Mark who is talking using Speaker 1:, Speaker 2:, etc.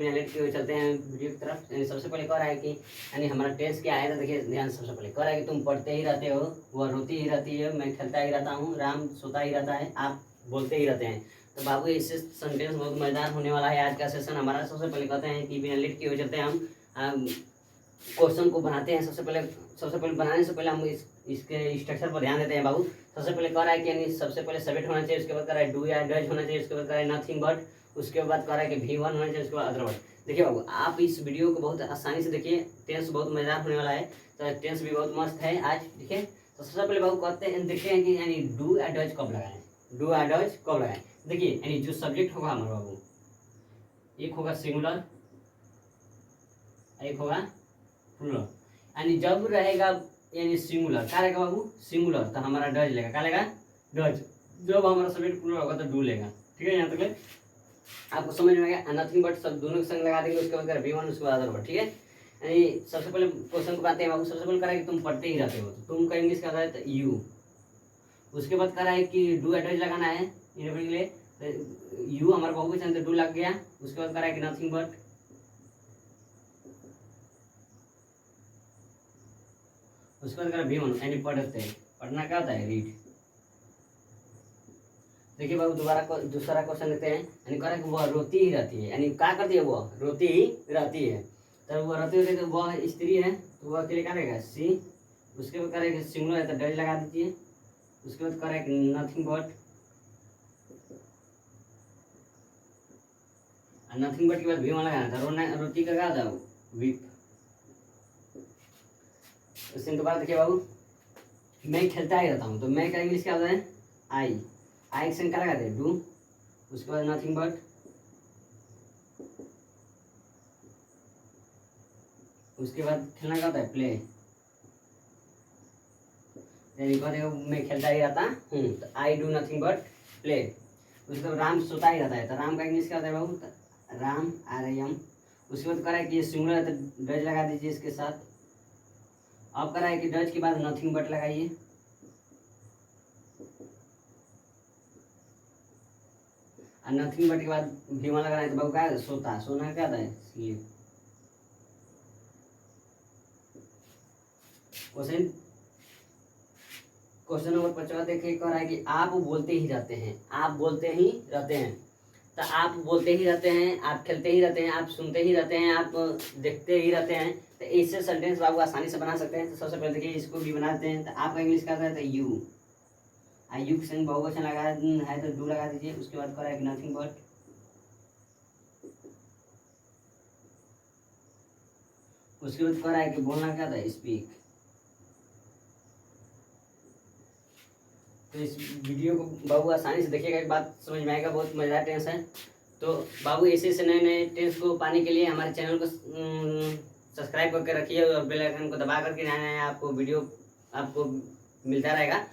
Speaker 1: Late के चलते हैं वीडियो की तरफ। सबसे पहले कह रहा है कि यानी हमारा टेस्ट क्या आया था, देखिए ध्यान से। सबसे पहले कह रहा है कि तुम पढ़ते ही रहते हो, वह रोती ही रहती है, मैं खेलता ही रहता हूँ, राम सोता ही रहता है, आप बोलते ही रहते हैं। तो बाबू इससे सेंटेंस बहुत मजेदार होने वाला है आज का सेशन हमारा। सबसे पहले कहते हैं कि बिना लेट के चलते हैं हम क्वेश्चन को बनाते हैं। सबसे पहले बनाने से पहले हम इसके स्ट्रक्चर पर ध्यान देते हैं बाबू। सबसे पहले कह रहा है कि यानी सबसे पहले सब्जेक्ट होना चाहिए, उसके बाद कह रहा है डू या डज होना चाहिए, उसके बाद कह रहा है नथिंग बट, उसके बाद कह रहा है कि V1 होना चाहिए, उसके बाद अदर वर्ड। देखिए बाबू आप इस वीडियो को बहुत आसानी से देखिए, टेंस बहुत मजेदार होने वाला है, तो टेंस भी बहुत मस्त है आज। देखिए तो सबसे पहले बाबू कहते हैं, देखते हैं कि यानी डू या डज कब लगाएं, डू या डज कब लगाएं। देखिए यानी जो सब्जेक्ट होगा हमारा बाबू, एक होगा सिंगुलर, एक होगा प्लूरल। यानी जब रहेगा यानी सिंगुलर, क्या रहेगा बाबू, सिंगुलर, तो हमारा डज लेगा, क्या लेगा, डज। जब हमारा सब्जेक्ट प्लूरल होगा तो डू लेगा। ठीक है, यहाँ तक आपको समझ में आ गया। नथिंग बट सब दोनों के संग लगा देंगे, उसके बाद V1, उसके बाद अदर वर्ड। ठीक है, यानी सबसे पहले क्वेश्चन को बताते हैं बाबू। सबसे पहले कह रहा है कि तुम पढ़ते ही रहते हो, तो तुम का इंग्लिश का है तो यू। उसके बाद कह रहा है कि डू या डज लगाना है इन के लिए, तो यू हमारा बहुवचन तो डू लग गया। उसके बाद कह रहा है कि नथिंग बट, उसके बाद V1 यानी पढ़ते हैं, पढ़ना क्या होता है, रीड। देखिए बाबू दोबारा दूसरा क्वेश्चन लेते हैं। यानी कह रहा है कि वह रोती ही रहती है, यानी क्या करती है, वह रोती ही रहती है। तो वह रोती रहती है, तो वह स्त्री है, तो वह के लिए क्या रहेगा, सी। उसके बाद कह रहा है कि सिंगुलर है तो डज लगा दीजिए। उसके बाद कह रहा है कि नथिंग बट, नथिंग बट के बाद V1 लगाना था। रोना रोती का क्या था, वीप। उसके बाद देखिए बाबू, मैं खेलता ही रहता हूँ, तो मैं का इंग्लिश क्या होता है, आई। आई एक्शन क्या लगाते हैं, डू। उसके बाद नथिंग बट, उसके बाद खेलना क्या होता है, प्ले। मैं खेलता ही रहता हूँ, तो I do nothing but play. उसके बाद राम सोता ही रहता है, तो राम का इंग्लिश क्या होता है बाबू, राम, RAM। उसके बाद कह रहा है कि ये सिंगुलर है तो डज लगा दीजिए इसके साथ। अब कह रहा है कि डज के बाद नथिंग बट लगाइए। और नथिंग बट के बाद V1 लगाना है, तो बाबू क्या है, सोता, सोना क्या होता है, स्लीप। क्वेश्चन नंबर 5 देखिए, कह रहा है कि आप बोलते ही रहते हैं, आप बोलते ही रहते हैं। तो आप बोलते ही रहते हैं, आप खेलते ही रहते हैं, आप सुनते ही रहते हैं, आप देखते ही रहते हैं। तो इससे सेंटेंस बाबू आसानी से बना सकते हैं। तो सबसे पहले देखिए इसको भी बनाते हैं। तो आपका इंग्लिश का है तो यू, यू के संग बहुवचन लगा है तो डू लगा दीजिए। उसके बाद कह रहा है कि नथिंग बट, उसके बाद कह रहा है कि बोलना क्या था, स्पीक। तो इस वीडियो को बाबू आसानी से देखिएगा, एक बात समझ में आएगा, बहुत मजेदार टेंस है। तो बाबू ऐसे नए नए टेंस को पाने के लिए हमारे चैनल को सब्सक्राइब करके रखिए और बेल आइकन को दबा करके नया नया आपको वीडियो आपको मिलता रहेगा।